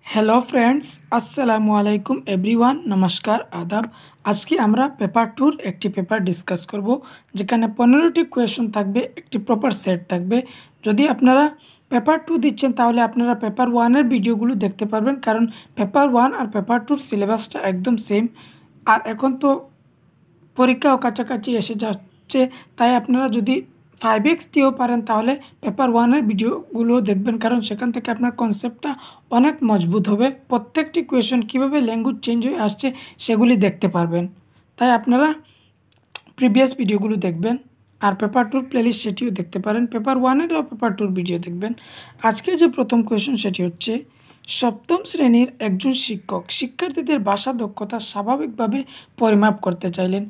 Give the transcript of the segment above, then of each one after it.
Hello friends, আসসালামু আলাইকুম everyone. নমস্কার, আদাব। আজকে আমরা পেপার টুর একটি পেপার ডিসকাস করব, যেখানে 15টি কোয়েশন থাকবে, একটি প্রপার সেট থাকবে। যদি আপনারা পেপার টু দিচ্ছেন তাহলে আপনারা পেপার ওয়ানের ভিডিওগুলো দেখতে পারবেন, কারণ পেপার ওয়ান আর পেপার টুর সিলেবাসটা একদম সেম। আর এখন তো পরীক্ষাও কাছাকাছি এসে যাচ্ছে, তাই আপনারা যদি 5x দিয়েও পারেন তাহলে পেপার ওয়ানের ভিডিওগুলো দেখবেন, কারণ সেখান থেকে আপনার কনসেপ্টটা অনেক মজবুত হবে। প্রত্যেকটি কোয়েশন কীভাবে ল্যাঙ্গুয়েজ চেঞ্জ হয়ে আসছে সেগুলি দেখতে পারবেন। তাই আপনারা প্রিভিয়াস ভিডিওগুলো দেখবেন, আর পেপার টুর প্লেলিস্ট সেটিও দেখতে পারেন। পেপার ওয়ানের আর পেপার টুর ভিডিও দেখবেন। আজকে যে প্রথম কোয়েশন সেটি হচ্ছে, সপ্তম শ্রেণীর একজন শিক্ষক শিক্ষার্থীদের ভাষা দক্ষতা স্বাভাবিকভাবে পরিমাপ করতে চাইলেন।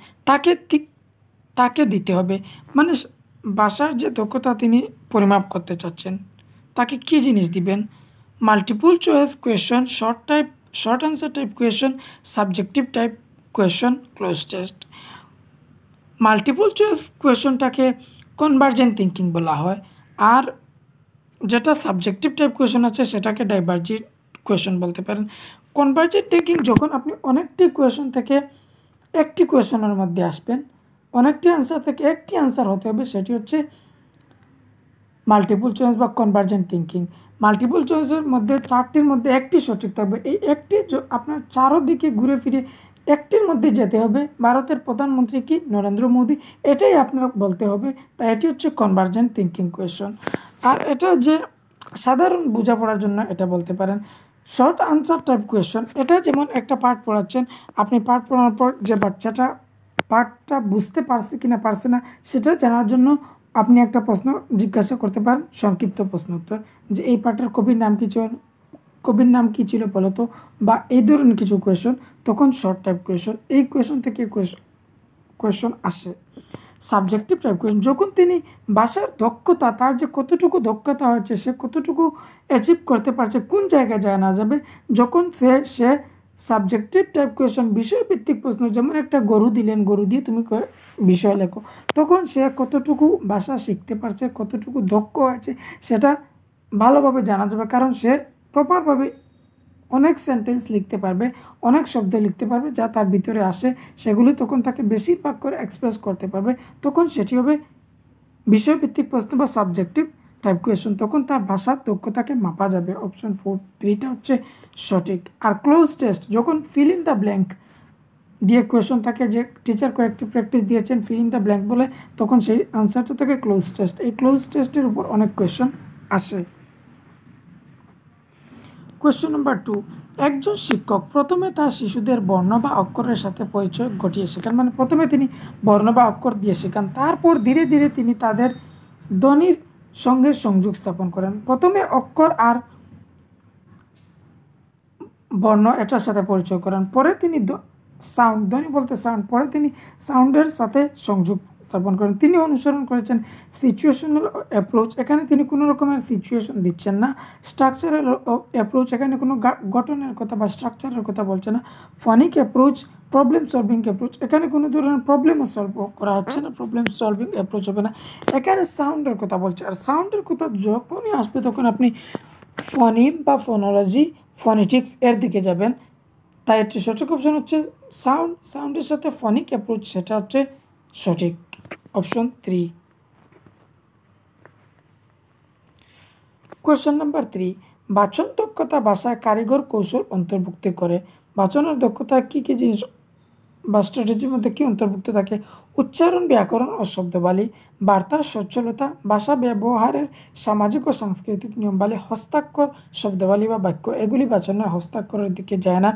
তাকে দিতে হবে, মানে ভাষার যে দক্ষতা তিনি পরিমাপ করতে চাচ্ছেন, তাকে কী জিনিস দিবেন? Multiple choice question, short answer type question, subjective type question, cloze test. Multiple choice কোয়েশনটাকে কনভার্জেন্ট থিঙ্কিং বলা হয়, আর যেটা সাবজেক্টিভ টাইপ কোয়েশন আছে সেটাকে ডাইভার্জেন্ট কোয়েশন বলতে পারেন। কনভার্জেন্ট থিঙ্কিং যখন আপনি অনেকটি কোয়েশন থেকে একটি কোয়েশনের মধ্যে আসবেন, অনেকটি অ্যান্সার থেকে একটি অ্যান্সার হতে হবে, সেটি হচ্ছে মাল্টিপল চয়েস বা কনভার্জেন্ট থিঙ্কিং। মাল্টিপল চয়েসের মধ্যে চারটির মধ্যে একটি সঠিক থাকবে, এই একটি আপনার চারোদিকে ঘুরে ফিরে একটির মধ্যে যেতে হবে। ভারতের প্রধানমন্ত্রী কি? নরেন্দ্র মোদী। এটাই আপনার বলতে হবে, তাই এটি হচ্ছে কনভার্জেন্ট থিঙ্কিং কোয়েশন। আর এটা যে সাধারণ বোঝাপড়ার জন্য এটা বলতে পারেন শর্ট আনসার টাইপ কোয়েশন। এটা যেমন একটা পাঠ পড়াচ্ছেন, আপনি পাঠ পড়ানোর পর যে বাচ্চাটা পাঠটা বুঝতে পারছে কিনা পারছে না সেটা জানার জন্য আপনি একটা প্রশ্ন জিজ্ঞাসা করতে পারেন, সংক্ষিপ্ত প্রশ্ন উত্তর, যে এই পাঠের কবির নাম কী ছিল বলো তো, বা এই ধরনের কিছু কোয়েশন। তখন শর্ট টাইপ কোয়েশন, এই কোয়েশন থেকে কোয়েশন আসে। সাবজেক্টিভ টাইপ কোয়েশন, যখন তিনি ভাষার দক্ষতা, তার যে কতটুকু দক্ষতা হয়েছে, সে কতটুকু অ্যাচিভ করতে পারছে, কোন জায়গায় যায় না যাবে, যখন সে সাবজেক্টিভ টাইপ কোয়েশন, বিষয়ভিত্তিক প্রশ্ন, যেমন একটা গরু দিলেন, গরু দিয়ে তুমি বিষয় লেখো, তখন সে কতটুকু ভাষা শিখতে পারছে, কতটুকু দক্ষ হয়েছে সেটা ভালোভাবে জানা যাবে, কারণ সে প্রপারভাবে অনেক সেন্টেন্স লিখতে পারবে, অনেক শব্দ লিখতে পারবে যা তার ভিতরে আসে, সেগুলি তখন তাকে বেশিরভাগ করে এক্সপ্রেস করতে পারবে। তখন সেটি হবে বিষয়ভিত্তিক প্রশ্ন বা সাবজেক্টিভ টাইপ কোয়েশন, তখন তার ভাষার দক্ষতাকে মাপা যাবে। অপশন 3টা হচ্ছে সঠিক। আর ক্লোজ টেস্ট, যখন ফিল ইন দ্য ব্ল্যাঙ্ক দিয়ে কোয়েশন থাকে, যে টিচার কয়েকটি প্র্যাকটিস দিয়েছেন ফিল ইন দ্য ব্ল্যাঙ্ক বলে, তখন সেই আনসারটা থাকে ক্লোজ টেস্ট। এই ক্লোজ টেস্টের উপর অনেক কোয়েশন আসে। কোয়েশ্চন নাম্বার 2, একজন শিক্ষক প্রথমে তার শিশুদের বর্ণ বা অক্ষরের সাথে পরিচয় ঘটিয়ে শেখান, মানে প্রথমে তিনি বর্ণ বা অক্ষর দিয়ে শেখান, তারপর ধীরে ধীরে তিনি তাদের ধ্বনির সঙ্গে সংযোগ স্থাপন করেন। প্রথমে অক্ষর আর বর্ণ এটার সাথে পরিচয় করেন, পরে তিনি সাউন্ড, ধ্বনি বলতে সাউন্ড, পরে তিনি সাউন্ডের সাথে সংযোগ স্থাপন করেন। তিনি অনুসরণ করেছেন সিচুয়েশনাল অ্যাপ্রোচ, এখানে তিনি কোনো রকমের সিচুয়েশন দিচ্ছেন না। স্ট্রাকচারাল অ্যাপ্রোচ, এখানে কোনো গঠনের কথা বা স্ট্রাকচারের কথা বলছে না। ফনিক অ্যাপ্রোচ, প্রবলেম সলভিং অ্যাপ্রোচ, এখানে কোনো ধরনের প্রবলেমও সলভ করা হচ্ছে না, প্রবলেম সলভিং অ্যাপ্রোচ হবে না। এখানে সাউন্ডের কথা বলছে, আর সাউন্ডের কথা যখনই আসবে তখন আপনি ফনিম বা ফোনোলজি, ফনিটিক্স এর দিকে যাবেন। তাই একটি সঠিক অপশন হচ্ছে সাউন্ডের সাথে ফনিক অ্যাপ্রোচ, সেটা হচ্ছে সঠিক। অপশন 3। কোয়েশ্চন নাম্বার 3, বাচন দক্ষতা ভাষায় কারিগর কৌশল অন্তর্ভুক্ত করে। বাচনের দক্ষতা কী কী জিনিস বা স্ট্র্যাটেজির মধ্যে কী অন্তর্ভুক্ত থাকে? উচ্চারণ, ব্যাকরণ ও শব্দাবলী, বার্তার সচ্ছলতা, ভাষা ব্যবহারের সামাজিক ও সাংস্কৃতিক নিয়মাবলী, হস্তাক্ষর, শব্দাবলী বা বাক্য, এগুলি বাচনের হস্তাক্ষরের দিকে যায় না।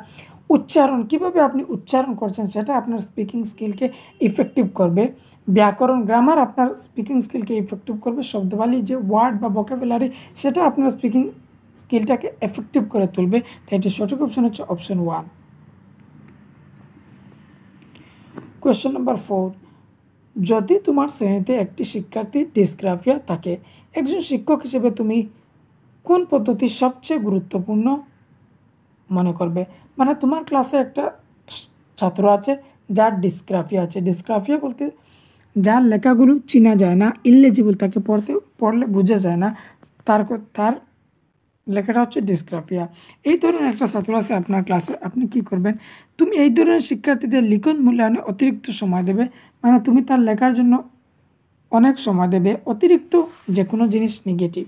উচ্চারণ, কিভাবে আপনি উচ্চারণ করছেন সেটা আপনার স্পিকিং স্কিলকে ইফেক্টিভ করবে। ব্যাকরণ, গ্রামার আপনার স্পিকিং স্কিলকে ইফেক্টিভ করবে। শব্দাবলী, যে ওয়ার্ড বা ভোকাবুলারি, সেটা আপনার স্পিকিং স্কিলটাকে এফেক্টিভ করে তুলবে। তাই এটি সঠিক অপশন হচ্ছে অপশন 1। কোয়েশ্চন নাম্বার 4, যদি তোমার শ্রেণীতে একটি শিক্ষার্থী ডিসগ্রাফিয়া থাকে, একজন শিক্ষক হিসেবে তুমি কোন পদ্ধতি সবচেয়ে গুরুত্বপূর্ণ মনে করবে? মানে তোমার ক্লাসে একটা ছাত্র আছে যার ডিসগ্রাফিয়া আছে। ডিসগ্রাফিয়া বলতে যার লেখাগুলো চেনা যায় না, ইনলেজিবল, তাকে পড়লে বোঝা যায় না, তার লেখাটা হচ্ছে ডিসগ্রাফিয়া। এই ধরনের একটা ছাত্র আছে আপনার ক্লাসে, আপনি কি করবেন, তুমি এই ধরনের শিক্ষার্থীদের লিখন মূল্যায়নে অতিরিক্ত সময় দেবে, মানে তুমি তার লেখার জন্য অনেক সময় দেবে। অতিরিক্ত যে কোনো জিনিস নেগেটিভ।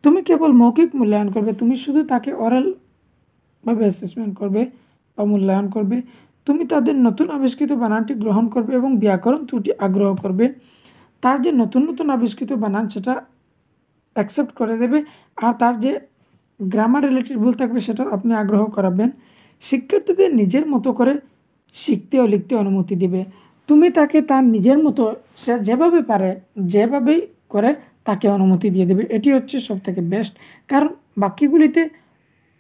তুমি কেবল মৌখিক মূল্যায়ন করবে, তুমি শুধু তাকে অরালভাবে অ্যাসেসমেন্ট করবে বা মূল্যায়ন করবে। তুমি তাদের নতুন আবিষ্কৃত বানানটি গ্রহণ করবে এবং ব্যাকরণ ত্রুটি আগ্রহ করবে। তার যে নতুন নতুন আবিষ্কৃত বানান সেটা অ্যাকসেপ্ট করে দেবে, আর তার যে গ্রামার রিলেটেড ভুল থাকবে সেটা আপনি আগ্রহ করাবেন। শিক্ষার্থীদের নিজের মতো করে শিখতে ও লিখতে অনুমতি দিবে। তুমি তাকে তার নিজের মতো, সে যেভাবে পারে যেভাবেই করে তাকে অনুমতি দিয়ে দেবে। এটি হচ্ছে সবথেকে বেস্ট, কারণ বাকিগুলিতে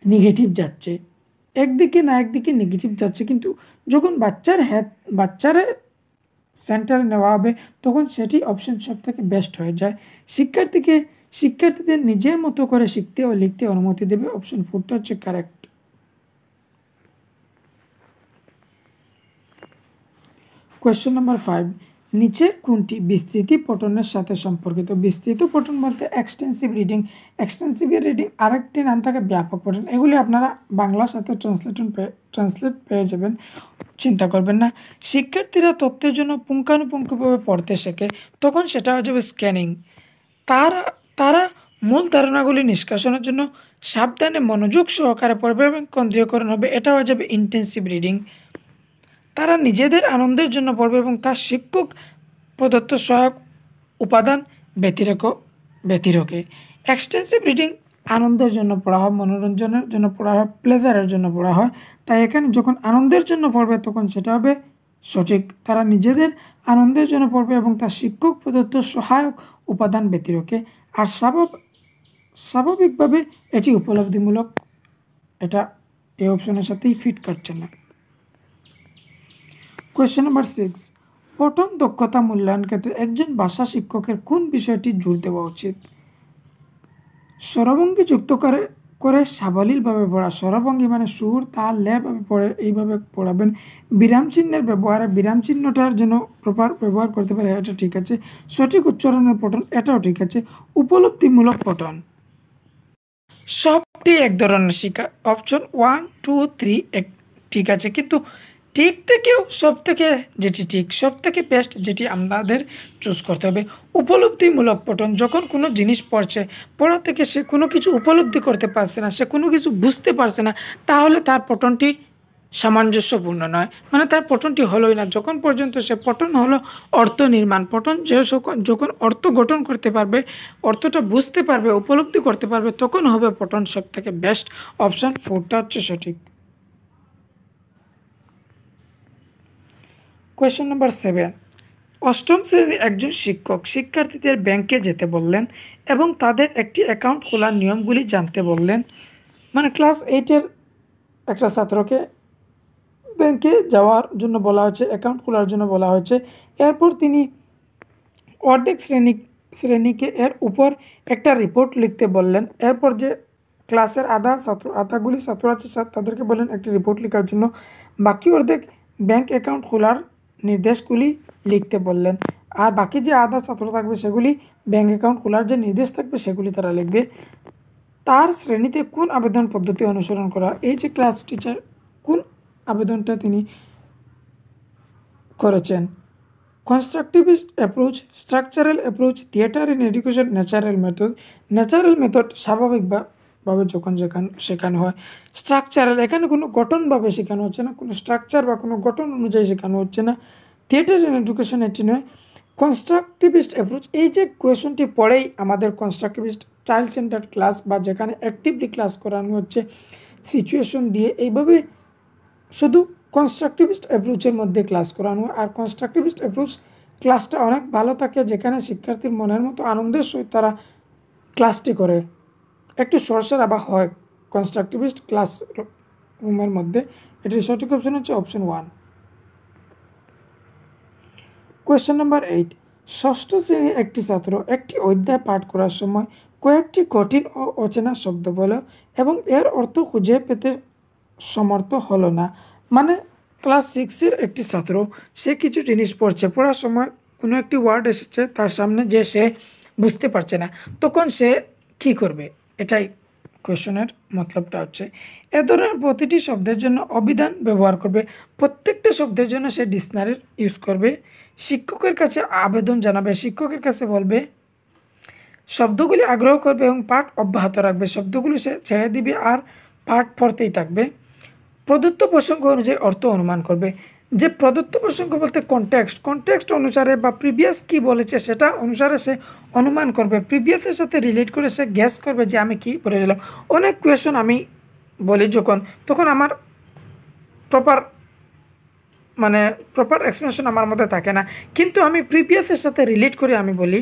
নেগেটিভ যাচ্ছে, একদিকে না একদিকে নেগেটিভ যাচ্ছে। কিন্তু যখন বাচ্চারে সেন্টারে নেওয়া হবে তখন সেটি অপশন সব থেকে বেস্ট হয়ে যায়। শিক্ষার্থীদের নিজের মতো করে শিখতে ও লিখতে অনুমতি দেবে। অপশন 4টা হচ্ছে কারেক্ট। কোয়েশ্চেন নাম্বার 5, নিচে কোনটি বিস্তৃতি পঠনের সাথে সম্পর্কিত? বিস্তৃত পঠন বলতে এক্সটেন্সিভ রিডিং, আরেকটি নাম থাকে ব্যাপক পঠন। এগুলি আপনারা বাংলার সাথে ট্রান্সলেট পেয়ে যাবেন, চিন্তা করবেন না। শিক্ষার্থীরা তথ্যের জন্য পুঙ্খানুপুঙ্খভাবে পড়তে শেখে, তখন সেটা হয়ে যাবে স্ক্যানিং। তারা মূল ধারণাগুলি নিষ্কাশনের জন্য সাবধানে মনোযোগ সহকারে পড়বে এবং কেন্দ্রীয়করণ হবে, এটা হয়ে যাবে ইন্টেন্সিভ রিডিং। তারা নিজেদের আনন্দের জন্য পড়বে এবং তার শিক্ষক প্রদত্ত সহায়ক উপাদান ব্যতিরেকে। এক্সটেন্সিভ রিডিং আনন্দের জন্য পড়া হয়, মনোরঞ্জনের জন্য পড়া হয়, প্লেজারের জন্য পড়া হয়। তাই এখানে যখন আনন্দের জন্য পড়বে তখন সেটা হবে সঠিক। তারা নিজেদের আনন্দের জন্য পড়বে এবং তার শিক্ষক প্রদত্ত সহায়ক উপাদান ব্যতিরেকে। আর স্বাভাবিকভাবে এটি উপলব্ধিমূলক, এটা এই অপশনের সাথেই ফিট করছে না। কোয়েশ্চেন নাম্বার 6, পঠন দক্ষতা মূল্যায়ন ক্ষেত্রে একজন ভাষা শিক্ষকের কোন বিষয়টি জোর দেওয়া উচিত? স্বরভঙ্গি যুক্ত করে সাবলীলভাবে পড়া। স্বরভঙ্গি মানে সুর, তাল, লয়ভাবে পড়ে, এইভাবে পড়াবেন। বিরাম চিহ্নের ব্যবহারে বিরাম চিহ্নটার জন্য প্রপার ব্যবহার করতে পারে, এটা ঠিক আছে। সঠিক উচ্চারণের পঠন, এটাও ঠিক আছে। উপলব্ধিমূলক পঠন, সবটি এক ধরনের শিক্ষা। অপশন 1, 2, 3 ঠিক আছে, কিন্তু ঠিক থেকেও সব থেকে বেস্ট যেটি আমাদের চুজ করতে হবে উপলব্ধিমূলক পঠন। যখন কোনো জিনিস পড়া থেকে সে কোনো কিছু উপলব্ধি করতে পারছে না, সে কোনো কিছু বুঝতে পারছে না, তাহলে তার পঠনটি সামঞ্জস্যপূর্ণ নয়, মানে তার পঠনটি হলোই না। যখন পর্যন্ত সে পঠন হলো অর্থ নির্মাণ পঠন, যখন অর্থ গঠন করতে পারবে, অর্থটা বুঝতে পারবে, উপলব্ধি করতে পারবে, তখন হবে পঠন সব থেকে বেস্ট। অপশন 4টা হচ্ছে সঠিক। কোয়েশ্চেন নাম্বার 7, অষ্টম শ্রেণীর একজন শিক্ষক শিক্ষার্থীদের ব্যাংকে যেতে বললেন এবং তাদের একটি অ্যাকাউন্ট খোলার নিয়মগুলি জানতে বললেন। মানে ক্লাস 8-এর একটা ছাত্রকে ব্যাংকে যাওয়ার জন্য বলা হয়েছে, অ্যাকাউন্ট খোলার জন্য বলা হয়েছে। এরপর তিনি অর্ধেক শ্রেণীকে এর উপর একটা রিপোর্ট লিখতে বললেন। এরপর যে ক্লাসের আধাগুলি ছাত্র আছে তাদেরকে বললেন একটি রিপোর্ট লেখার জন্য। বাকি অর্ধেক ব্যাংক অ্যাকাউন্ট খোলার নির্দেশগুলি লিখতে বললেন, আর বাকি যে আধা ছাত্র থাকবে সেগুলি ব্যাংক অ্যাকাউন্ট খোলার যে নির্দেশ থাকবে সেগুলি তারা লিখবে। তার শ্রেণীতে কোন আবেদন পদ্ধতি অনুসরণ করা? এই যে ক্লাস টিচার কোন আবেদনটা তিনি করেছেন? Constructivist approach, structural approach, theatre in education, natural method স্বাভাবিকভাবে যখন শেখানো হয়। স্ট্রাকচারাল, এখানে কোনো গঠনভাবে শেখানো হচ্ছে না, কোনো স্ট্রাকচার বা কোনো গঠন অনুযায়ী শেখানো হচ্ছে না। থিয়েটার ইন এডুকেশন এটি নয়। কনস্ট্রাকটিভিস্ট অ্যাপ্রোচ, এই যে কোয়েশনটি পড়েই আমাদের কনস্ট্রাকটিভিস্ট চাইল্ড সেন্টার্ড ক্লাস বা যেখানে অ্যাক্টিভলি ক্লাস করানো হচ্ছে সিচুয়েশন দিয়ে, এইভাবে শুধু কনস্ট্রাকটিভিস্ট অ্যাপ্রোচের মধ্যে ক্লাস করানো হয়। আর কনস্ট্রাকটিভিস্ট অ্যাপ্রোচ ক্লাসটা অনেক ভালো থাকে, যেখানে শিক্ষার্থীর মনের মতো আনন্দের সহিত তারা ক্লাসটি করে। একটু সরসরা বা হয় কনস্ট্রাকটিভিস্ট ক্লাস রুমের মধ্যে। এটির সঠিক অপশন হচ্ছে অপশন 1। কোয়েশ্চেন নাম্বার 8, ষষ্ঠ শ্রেণীর একটি ছাত্র একটি অধ্যায় পাঠ করার সময় কয়েকটি কঠিন ও অচেনা শব্দ বলে এবং এর অর্থ খুঁজে পেতে সমর্থ হলো না। মানে ক্লাস 6-এর একটি ছাত্র, সে কিছু জিনিস পড়ার সময় কোনো একটি ওয়ার্ড এসেছে তার সামনে যে সে বুঝতে পারছে না, তখন সে কী করবে? এটাই কোয়েশনের মতলবটা হচ্ছে এ ধরনের প্রতিটি শব্দের জন্য অভিধান ব্যবহার করবে, প্রত্যেকটা শব্দের জন্য সে ডিকশনারির ইউজ করবে, শিক্ষকের কাছে আবেদন জানাবে, শিক্ষকের কাছে বলবে, শব্দগুলি আগ্রহ করবে এবং পাঠ অব্যাহত রাখবে, শব্দগুলি সে ছেড়ে দিবে আর পাঠ পড়তেই থাকবে। প্রদত্ত প্রসঙ্গ অনুযায়ী অর্থ অনুমান করবে, যে প্রদত্ত প্রসঙ্গ বলতে কনটেক্সট অনুসারে বা প্রিভিয়াস কি বলেছে সেটা অনুসারে সে অনুমান করবে, প্রিভিয়াসের সাথে রিলেট করে সে গ্যাস করবে যে আমি কি পড়েছিলাম। অনেক কোয়েশন আমি বলি যখন, তখন আমার প্রপার এক্সপ্লেনেশন আমার মধ্যে থাকে না, কিন্তু আমি প্রিভিয়াসের সাথে রিলেট করে আমি বলি।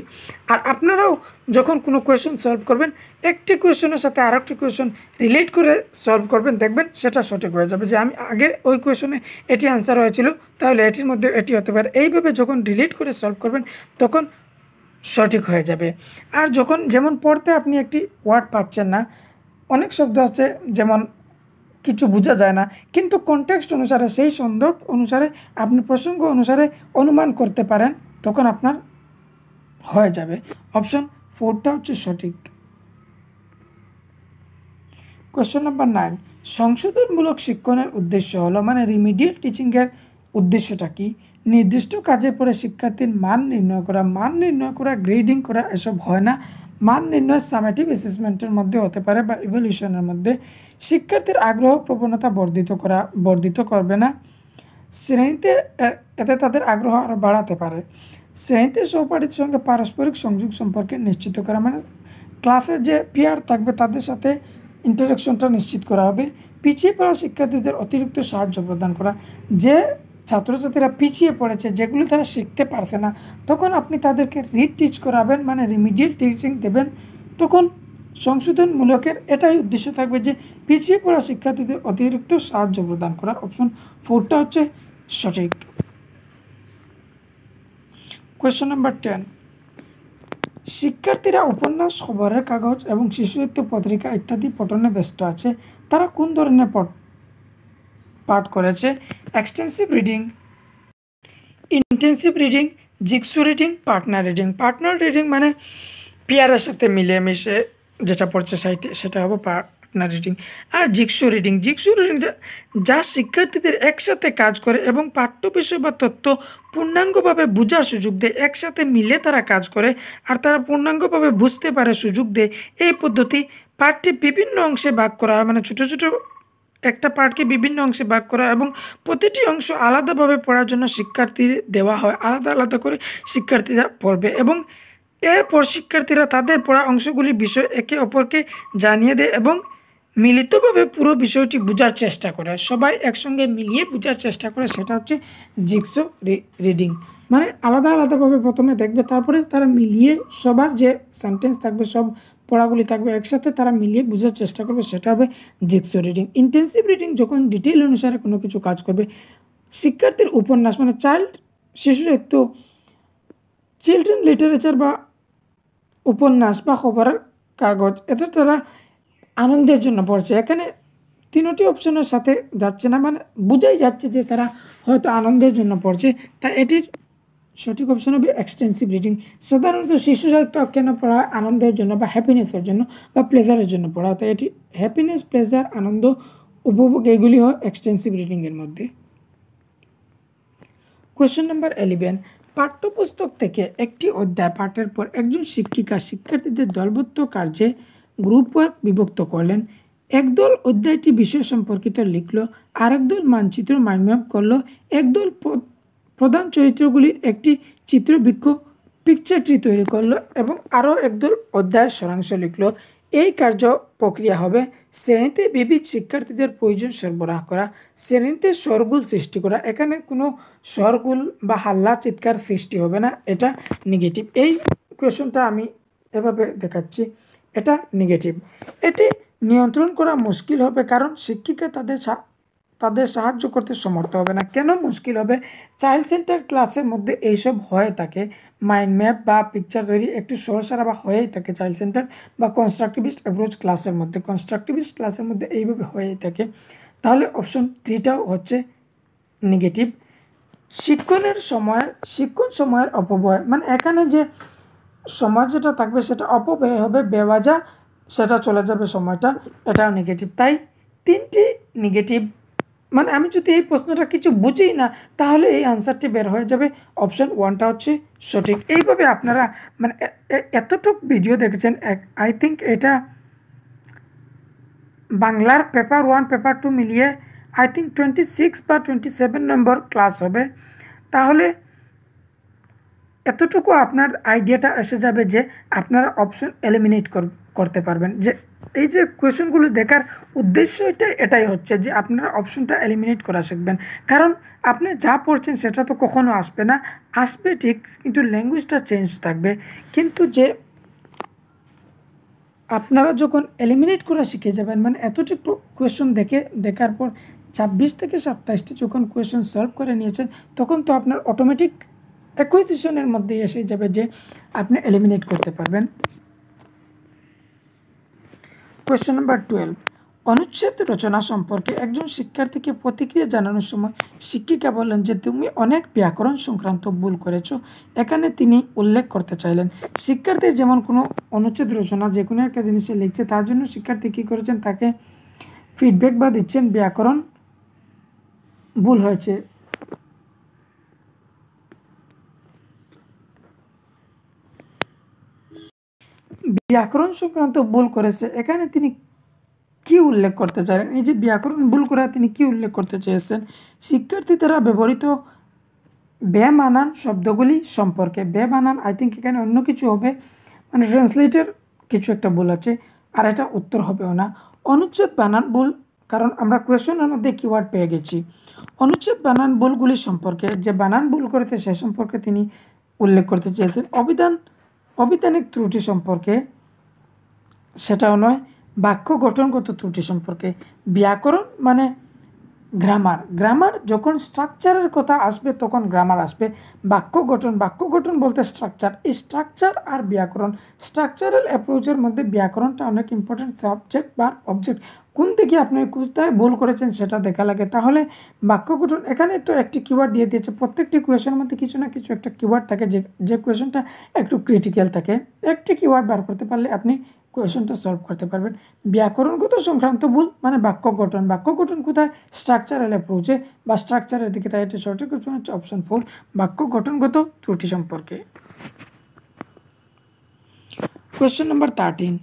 আর আপনারাও যখন কোনো কোয়েশন সলভ করবেন, একটি কোয়েশনের সাথে আর একটি কোয়েশন রিলেট করে সলভ করবেন, দেখবেন সেটা সঠিক হয়ে যাবে, যে আমি আগের ওই কোয়েশনে এটি আনসার হয়েছিল, তাহলে এটির মধ্যে এটি হতে পারে। এইভাবে যখন রিলেট করে সলভ করবেন তখন সঠিক হয়ে যাবে। আর যখন যেমন পড়তে আপনি একটি ওয়ার্ড পাচ্ছেন না, অনেক শব্দ আছে যেমন কিছু বোঝা যায় না, কিন্তু কনটেক্সট অনুসারে সেই সন্দর্ভ অনুসারে আপনি প্রসঙ্গ অনুসারে অনুমান করতে পারেন, তখন আপনার হয়ে যাবে। অপশন 4টা হচ্ছে সঠিক। কোয়েশ্চেন নাম্বার 9, সংশোধনমূলক শিক্ষণের উদ্দেশ্য হলো মানে রিমিডিয়াল টিচিংয়ের উদ্দেশ্যটা কি? নির্দিষ্ট কাজের পরে শিক্ষার্থীর মান নির্ণয় করা গ্রেডিং করা এসব হয় না। মান নির্ণয় সামেটিভ অ্যাসেসমেন্টের মধ্যে হতে পারে বা ইভ্যালুয়েশনের মধ্যে। শিক্ষার্থীর আগ্রহ প্রবণতা বর্ধিত করবে না। শ্রেণীতে এতে তাদের আগ্রহ আরও বাড়াতে পারে। শ্রেণীতে সহপাঠীদের সঙ্গে পারস্পরিক সংযোগ সম্পর্কে নিশ্চিত করা, মানে ক্লাসে যে পিয়ার থাকবে তাদের সাথে ইন্টারাকশনটা নিশ্চিত করা হবে। পিছিয়ে পড়া শিক্ষার্থীদের অতিরিক্ত সাহায্য প্রদান করা, যে ছাত্রছাত্রীরা পিছিয়ে পড়েছে, যেগুলো তারা শিখতে পারছে না, তখন আপনি তাদেরকে রিটিচ করাবেন, মানে রিমিডিয়াল টিচিং দেবেন। তখন সংশোধনমূলকের এটাই উদ্দেশ্য থাকবে যে পিছিয়ে পড়া শিক্ষার্থীদের অতিরিক্ত সাহায্য প্রদান করা। অপশন 4টা হচ্ছে সঠিক। কোয়েশ্চন নাম্বার 10, শিক্ষার্থীরা উপন্যাস, খবরের কাগজ এবং শিশু সাহিত্য পত্রিকা ইত্যাদি পঠনে ব্যস্ত আছে। তারা কোন ধরনের পাঠ করেছে? Extensive reading, intensive reading, jigsaw reading, partner reading. Partner reading মানে পিয়ারের সাথে মিলেমিশে যেটা পড়ছে সাহিত্যে, সেটা হবে পার্টনার রিডিং। আর জিগসু রিডিং যা শিক্ষার্থীদের একসাথে কাজ করে এবং পাঠ্য বিষয় বা তথ্য পূর্ণাঙ্গভাবে বোঝার সুযোগ দেয়। একসাথে মিলে তারা কাজ করে আর তারা পূর্ণাঙ্গভাবে বুঝতে পারে, সুযোগ দেয়। এই পদ্ধতি পাঠটি বিভিন্ন অংশে ভাগ করা হয়, মানে ছোটো ছোটো একটা পাঠকে বিভিন্ন অংশে ভাগ করা এবং প্রতিটি অংশ আলাদাভাবে পড়ার জন্য শিক্ষার্থী দেওয়া হয়। আলাদা আলাদা করে শিক্ষার্থীরা পড়বে এবং এরপর শিক্ষার্থীরা তাদের পড়া অংশগুলির বিষয় একে অপরকে জানিয়ে দেয় এবং মিলিতভাবে পুরো বিষয়টি বোঝার চেষ্টা করে, সবাই একসঙ্গে মিলিয়ে বোঝার চেষ্টা করে। সেটা হচ্ছে জিগসো রিডিং, মানে আলাদা আলাদাভাবে প্রথমে দেখবে, তারপরে তারা মিলিয়ে সবার যে সেন্টেন্স থাকবে, সব পড়াগুলি থাকবে, একসাথে তারা মিলিয়ে বোঝার চেষ্টা করবে, সেটা হবে জিগসো রিডিং। ইন্টেন্সিভ রিডিং যখন ডিটেইল অনুসারে কোনো কিছু কাজ করবে। শিক্ষার্থীর উপন্যাস মানে শিশু সাহিত্য, চিলড্রেন লিটারেচার বা উপন্যাস বা খবরের কাগজ, এতে তারা আনন্দের জন্য পড়ছে। এখানে তিনটি অপশনের সাথে যাচ্ছে না, মানে বোঝাই যাচ্ছে যে তারা হয়তো আনন্দের জন্য পড়ছে, তাই এটির সঠিক অপশন হবে এক্সটেন্সিভ রিডিং। সাধারণত শিশু সাহিত্য কেন পড়া হয়? আনন্দের জন্য বা হ্যাপিনেসের জন্য বা প্লেজারের জন্য পড়া হয়, তাই এটি হ্যাপিনেস, প্লেজার, আনন্দ, উপভোগ এগুলি হয় এক্সটেন্সিভ রিডিংয়ের মধ্যে। কোয়েশ্চেন নাম্বার 11, পাঠ্যপুস্তক থেকে একটি অধ্যায় পাঠের পর একজন শিক্ষিকা শিক্ষার্থীদের দলবদ্ধ কার্যে গ্রুপ ওয়ার্ক বিভক্ত করলেন। একদল অধ্যায়টি বিষয় সম্পর্কিত লিখলো, আরেক দল মানচিত্র মাইন্ড ম্যাপ করলো, একদল প্রধান চরিত্রগুলির একটি চিত্রবৃক্ষ পিকচার ট্রি তৈরি করলো এবং আরও একদল অধ্যায়ের সারাংশ লিখলো। এই কার্য প্রক্রিয়া হবে শ্রেণীতে বিবিধ শিক্ষার্থীদের প্রয়োজন সরবরাহ করা, শ্রেণীতে শোরগোল সৃষ্টি করা। এখানে কোনো শোরগোল বা হাল্লা চিৎকার সৃষ্টি হবে না, এটা নেগেটিভ। এই কোয়েশনটা আমি এভাবে দেখাচ্ছি, এটা নেগেটিভ। এটি নিয়ন্ত্রণ করা মুশকিল হবে কারণ শিক্ষিকা তাদের সাহায্য করতে সমর্থ হবে না। কেন মুশকিল হবে? চাইল্ড সেন্টার ক্লাসের মধ্যে এইসব হয়ে থাকে, মাইন্ড ম্যাপ বা পিকচার তৈরি একটু সহসারা বা হয়েই থাকে চাইল্ড সেন্টার বা কনস্ট্রাকটিভিস্ট অ্যাপ্রোচ ক্লাসের মধ্যে এইভাবে হয়েই থাকে। তাহলে অপশন 3টাও হচ্ছে নেগেটিভ। শিক্ষণ সময়ের অপব্যয়, মানে এখানে যে সময় যেটা থাকবে সেটা অপব্যয় হবে, বেওয়াজা সেটা চলে যাবে সময়টা, এটাও নেগেটিভ। তাই 3টি নেগেটিভ, মানে আমি যদি এই প্রশ্নটা কিছু বুঝি না তাহলে এই আনসারটি বের হয়ে যাবে, অপশন 1টা হচ্ছে সঠিক। এইভাবে আপনারা মানে এতটুক ভিডিও দেখেছেন, আই থিঙ্ক এটা বাংলার পেপার 1 পেপার 2 মিলিয়ে আই থিঙ্ক 26 বা 27 নম্বর ক্লাস হবে। তাহলে এতটুকু আপনার আইডিয়াটা এসে যাবে যে আপনারা অপশন এলিমিনেট করতে পারবেন। যে এই যে কোয়েশনগুলো দেখার উদ্দেশ্য এটাই হচ্ছে যে আপনারা অপশনটা এলিমিনেট করা শিখবেন। কারণ আপনি যা পড়ছেন সেটা তো কখনো আসবে না, আসবে ঠিক, কিন্তু ল্যাঙ্গুয়েজটা চেঞ্জ থাকবে। কিন্তু যে আপনারা যখন এলিমিনেট করা শিখে যাবেন, মানে এতটুকু কোয়েশন দেখার পর 26 থেকে 27টি যখন কোয়েশন সলভ করে নিয়েছেন, তখন তো আপনার অটোমেটিক একই ডিসিশনের মধ্যে এসে যাবে যে আপনি এলিমিনেট করতে পারবেন। কোয়েশ্চন নাম্বার 12, অনুচ্ছেদ রচনা সম্পর্কে একজন শিক্ষার্থীকে প্রতিক্রিয়া জানানোর সময় শিক্ষিকা বললেন যে তুমি অনেক ব্যাকরণ সংক্রান্ত ভুল করেছো। এখানে তিনি উল্লেখ করতে চাইলেন শিক্ষার্থী যেমন কোনো অনুচ্ছেদ রচনা যে কোনো একটা জিনিসে লিখছে, তার জন্য শিক্ষার্থী কী করেছেন, তাকে ফিডব্যাক বা দিচ্ছেন ব্যাকরণ ভুল হয়েছে। ব্যাকরণ সংক্রান্ত ভুল করেছে, এখানে তিনি কি উল্লেখ করতে চাইলেন? এই যে ব্যাকরণ ভুল করা, তিনি কি উল্লেখ করতে চেয়েছেন? শিক্ষার্থী দ্বারা ব্যবহৃত বেমানান শব্দগুলি সম্পর্কে। বেমানান আই থিঙ্ক এখানে অন্য কিছু হবে, মানে ট্রান্সলেটের কিছু একটা ভুল আছে, আর এটা উত্তর হবেও না। অনুচ্ছেদ বানান ভুল, কারণ আমরা কোয়েশনের মধ্যে কিওয়ার্ড পেয়ে গেছি। অনুচ্ছেদ বানান ভুলগুলি সম্পর্কে, যে বানান ভুল করেছে সে সম্পর্কে তিনি উল্লেখ করতে চেয়েছেন। অবিধানিক ত্রুটি সম্পর্কে, সেটাও নয়। বাক্য গঠনগত ত্রুটি সম্পর্কে। ব্যাকরণ মানে গ্রামার যখন স্ট্রাকচারের কথা আসবে তখন গ্রামার আসবে। বাক্য গঠন বলতে স্ট্রাকচার, এই স্ট্রাকচার আর ব্যাকরণ, স্ট্রাকচারাল অ্যাপ্রোচের মধ্যে ব্যাকরণটা অনেক ইম্পর্টেন্ট। সাবজেক্ট বা অবজেক্ট কোন দিকে আপনি কোথায় ভুল করেছেন সেটা দেখা লাগে। তাহলে বাক্য গঠন, এখানে তো একটি কিওয়ার্ড দিয়ে দিয়েছে, প্রত্যেকটি কোয়েশনের মধ্যে কিছু না কিছু একটা কিওয়ার্ড থাকে, যে কোয়েশনটা একটু ক্রিটিক্যাল থাকে, একটি কিওয়ার্ড বার করতে পারলে আপনি কোয়েশনটা সলভ করতে পারবেন। ব্যাকরণগত সংক্রান্ত ভুল মানে বাক্য গঠন কোথায়, স্ট্রাকচারাল অ্যাপ্রোচে বা স্ট্রাকচারের দিকে, তাই এটা সঠিক কোয়েশন হচ্ছে অপশন 4, বাক্য গঠনগত ত্রুটি সম্পর্কে। কোয়েশ্চন নাম্বার 13,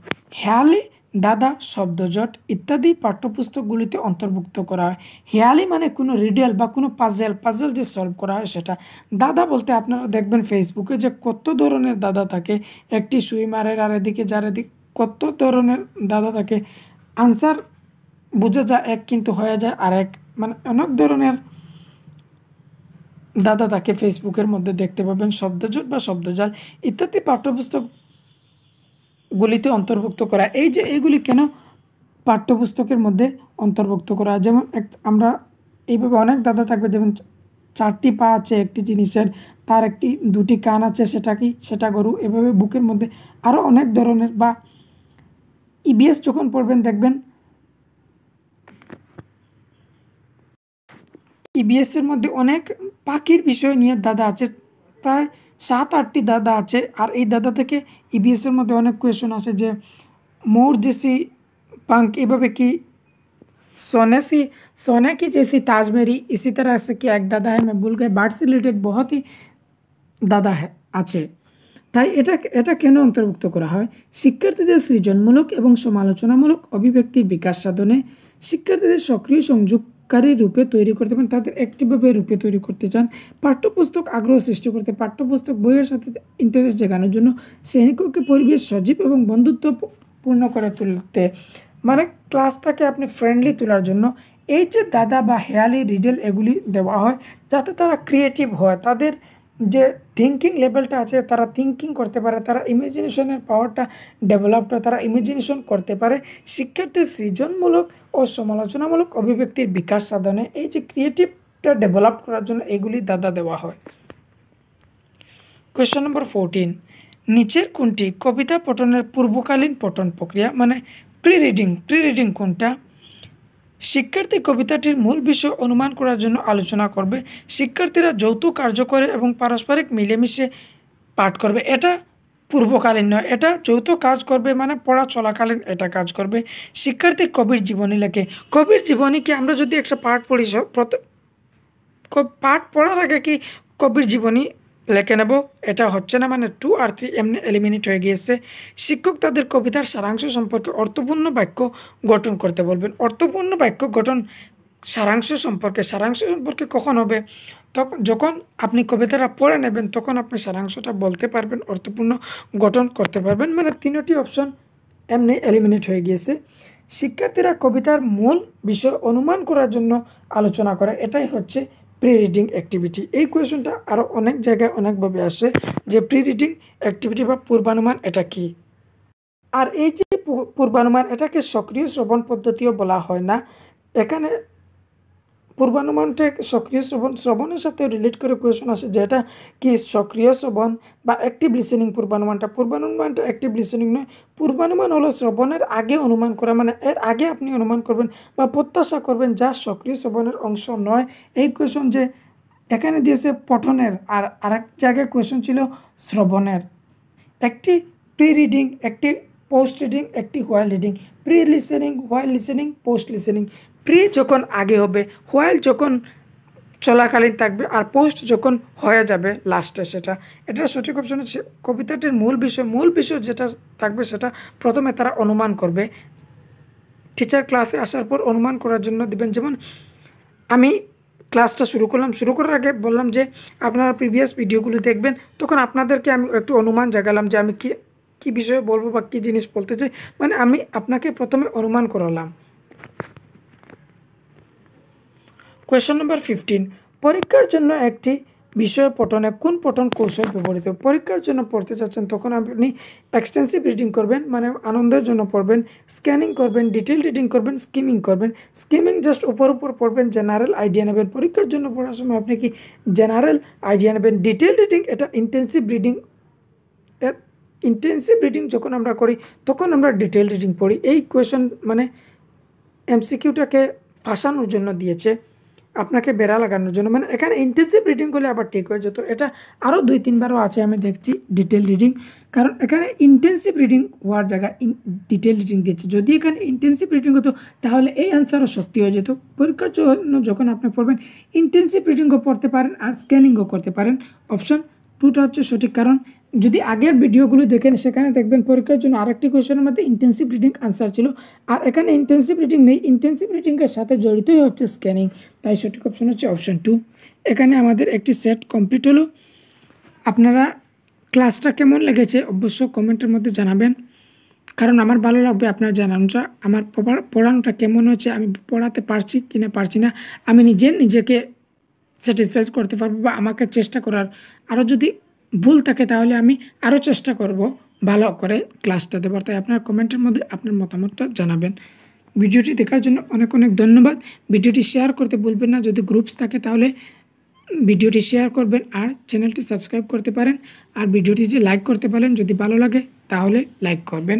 হেয়ালি, দাদা, শব্দজট ইত্যাদি পাঠ্যপুস্তকগুলিতে অন্তর্ভুক্ত করা হয়। হেয়ালি মানে কোনো রিডেল বা কোনো পাজেল যে সলভ করা হয় সেটা। দাদা বলতে আপনারা দেখবেন ফেসবুকে যে কত ধরনের দাদা থাকে, একটি সুইমারের আর এদিকে যার এদিকে কত ধরনের দাদা থাকে, আনসার বোঝা যায় এক কিন্তু হয়ে যায় আর এক, মানে অনেক ধরনের দাদা তাকে ফেসবুকের মধ্যে দেখতে পাবেন। শব্দজট বা শব্দজাল ইত্যাদি পাঠ্যপুস্তকগুলিতে অন্তর্ভুক্ত করা। এই যে এইগুলি কেন পাঠ্যপুস্তকের মধ্যে অন্তর্ভুক্ত করা, যেমন আমরা এইভাবে অনেক দাদা থাকবে, যেমন 4টি পা আছে একটি জিনিসের, তার একটি 2টি কান আছে, সেটা গরু, এভাবে বুকের মধ্যে আরও অনেক ধরনের। বা ইবিএস যখন পড়বেন দেখবেন ইবিএসের মধ্যে অনেক পাখির বিষয় নিয়ে দাদা আছে, প্রায় 7-8টি দাদা আছে। আর এই দাদা থেকে ইবিএসের মধ্যে অনেক কোয়েশন আসে যে मोर जैसी पंख, एभाবে কি सोने की जैसी ताज मेरी, इसी तरह से क्या एक दादा है, मैं भूल गए, बार्ड से रिलेटेड बहुत ही দাদা আছে। তাই এটা কেন অন্তর্ভুক্ত করা হয়? শিক্ষার্থীদের সৃজনমূলক এবং সমালোচনামূলক অভিব্যক্তির বিকাশ সাধনে শিক্ষার্থীদের সক্রিয় সংযোগকারী রূপে তৈরি করতে পারেন, তাদের অ্যাক্টিভভাবে রূপে তৈরি করতে চান, পাঠ্যপুস্তক আগ্রহ সৃষ্টি করতে, পাঠ্যপুস্তক বইয়ের সাথে ইন্টারেস্ট জাগানোর জন্য, শ্রেণীকক্ষে পরিবেশ সজীব এবং বন্ধুত্বপূর্ণ করে তুলতে, মানে ক্লাসটাকে আপনি ফ্রেন্ডলি তোলার জন্য এই যে দাদা বা হেয়ালি রিডেল এগুলি দেওয়া হয়, যাতে তারা ক্রিয়েটিভ হয়, তাদের যে থিঙ্কিং লেভেলটা আছে তারা থিঙ্কিং করতে পারে, তারা ইমাজিনেশনের পাওয়ারটা ডেভেলপড হয়, তারা ইমাজিনেশন করতে পারে। শিক্ষার্থীর সৃজনমূলক ও সমালোচনামূলক অভিব্যক্তির বিকাশ সাধনে এই যে ক্রিয়েটিভটা ডেভেলপ করার জন্য এগুলি দাদা দেওয়া হয়। কোয়েশ্চন নম্বর 14, নিচের কোনটি কবিতা পঠনের পূর্বকালীন পঠন প্রক্রিয়া, মানে প্রি রিডিং কোনটা? শিক্ষার্থী কবিতাটির মূল বিষয় অনুমান করার জন্য আলোচনা করবে, শিক্ষার্থীরা যৌথ কার্য করে এবং পারস্পরিক মিলেমিশে পাঠ করবে। এটা পূর্বকালীন নয়, এটা যৌথ কাজ করবে, মানে পড়া চলাকালীন এটা কাজ করবে। শিক্ষার্থী কবির জীবনী লেখে। কবির জীবনীকে আমরা যদি একটা পাঠ পড়ি, পাঠ পড়ার আগে কি কবির জীবনী লেখে নেব? এটা হচ্ছে না, মানে 2 আর 3 এমনি এলিমিনেট হয়ে গিয়েছে। শিক্ষক তাদের কবিতার সারাংশ সম্পর্কে অর্থপূর্ণ বাক্য গঠন করতে বলবেন। অর্থপূর্ণ বাক্য গঠন সারাংশ সম্পর্কে কখন হবে? তখন যখন আপনি কবিতাটা পড়ে নেবেন, তখন আপনি সারাংশটা বলতে পারবেন, অর্থপূর্ণ গঠন করতে পারবেন। মানে 3টি অপশন এমনি এলিমিনেট হয়ে গিয়েছে। শিক্ষার্থীরা কবিতার মূল বিষয় অনুমান করার জন্য আলোচনা করে, এটাই হচ্ছে প্রি রিডিং অ্যাক্টিভিটি। এই কোয়েশনটা আরও অনেক জায়গায় অনেকভাবে আসে, যে প্রি রিডিং অ্যাক্টিভিটি বা পূর্বানুমান এটা কি। আর এই যে পূর্বানুমান, এটাকে সক্রিয় শ্রবণ পদ্ধতিও বলা হয় না। এখানে পূর্বানুমানটা সক্রিয় শ্রবণের সাথে রিলেট করে কোয়েশন আসে, যেটা কি সক্রিয় শ্রবণ বা অ্যাক্টিভ লিসেনিং। পূর্বানুমানটা অ্যাক্টিভ লিসেনিং নয়। পূর্বানুমান হলো শ্রবণের আগে অনুমান করা, মানে এর আগে আপনি অনুমান করবেন বা প্রত্যাশা করবেন, যা সক্রিয় শ্রবণের অংশ নয়। এই কোয়েশন যে এখানে দিয়েছে পঠনের, আর আরেক জায়গায় কোয়েশন ছিল শ্রবণের। একটি প্রি রিডিং, একটি পোস্ট রিডিং, একটি while reading. Pre listening, while listening, post listening. Pre যখন আগে হবে, হোয়াইল যখন চলাকালীন থাকবে, আর পোস্ট যখন হয়ে যাবে লাস্টে সেটা। এটা সঠিক অপশন হচ্ছে কবিতাটির মূল বিষয় যেটা থাকবে সেটা প্রথমে তারা অনুমান করবে। টিচার ক্লাসে আসার পর অনুমান করার জন্য দিবেন। যেমন আমি ক্লাসটা শুরু করার আগে বললাম যে আপনারা প্রিভিয়াস ভিডিওগুলো দেখবেন, তখন আপনাদেরকে আমি একটু অনুমান জাগালাম যে আমি কী বিষয়ে বলবো বা কী জিনিস বলতে চাই, মানে আমি আপনাকে প্রথমে অনুমান করালাম। কোয়েশ্চন নাম্বার 15, পরীক্ষার জন্য একটি বিষয় পঠনে কোন পঠন কৌশল ব্যবহৃত? পরীক্ষার জন্য পড়তে চাচ্ছেন, তখন আপনি এক্সটেন্সিভ রিডিং করবেন, মানে আনন্দের জন্য পড়বেন। স্ক্যানিং করবেন, ডিটেল রিডিং করবেন, স্কিমিং করবেন। স্কিমিং জাস্ট উপর পড়বেন, জেনারেল আইডিয়া নেবেন। পরীক্ষার জন্য পড়ার সময় আপনি কি জেনারেল আইডিয়া নেবেন। ডিটেল রিডিং এটা ইন্টেন্সিভ রিডিং। ইন্টেন্সিভ রিডিং যখন আমরা করি, তখন আমরা ডিটেল রিডিং পড়ি। এই কোয়েশন মানে এমসিকিউটাকে ফাঁসানোর জন্য দিয়েছে, আপনাকে বেড়া লাগানোর জন্য। মানে এখানে ইন্টেন্সিভ রিডিং করলে আবার ঠিক হয়ে যেত। এটা আরও 2-3বারও আছে, আমি দেখছি ডিটেল রিডিং, কারণ এখানে ইন্টেন্সিভ রিডিং হওয়ার জায়গায় ডিটেল রিডিং দিয়েছে। যদি এখানে ইন্টেন্সিভ রিডিং হতো, তাহলে এই অ্যান্সারও সত্যি হয়ে যেত। পরীক্ষার জন্য যখন আপনি পড়বেন, ইন্টেন্সিভ রিডিংও পড়তে পারেন আর স্ক্যানিংও করতে পারেন। অপশন 2টা হচ্ছে সঠিক। কারণ যদি আগের ভিডিওগুলো দেখেন, সেখানে দেখবেন পরীক্ষার জন্য আরেকটি কোয়েশনের মধ্যে ইন্টেন্সিভ রিডিং আনসার ছিল, আর এখানে ইন্টেন্সিভ রিডিং নেই। ইন্টেন্সিভ রিডিংয়ের সাথে জড়িতই হচ্ছে স্ক্যানিং, তাই সঠিক অপশন হচ্ছে অপশন 2। এখানে আমাদের একটি সেট কমপ্লিট হলো। আপনারা ক্লাসটা কেমন লেগেছে অবশ্যই কমেন্টের মধ্যে জানাবেন, কারণ আমার ভালো লাগবে আপনার জানানোটা, আমার পড়ানোটা কেমন হচ্ছে, আমি পড়াতে পারছি কি না পারছি না, আমি নিজেকে স্যাটিসফাই করতে পারবো, বা আমাকে চেষ্টা করার, আরও যদি ভুল থাকে তাহলে আমি আরও চেষ্টা করব ভালো করে ক্লাসটা দেবার। তাই আপনার কমেন্টের মধ্যে আপনার মতামতটা জানাবেন। ভিডিওটি দেখার জন্য অনেক ধন্যবাদ। ভিডিওটি শেয়ার করতে ভুলবেন না, যদি গ্রুপস থাকে তাহলে ভিডিওটি শেয়ার করবেন, আর চ্যানেলটি সাবস্ক্রাইব করতে পারেন, আর ভিডিওটি লাইক করতে পারেন। যদি ভালো লাগে তাহলে লাইক করবেন।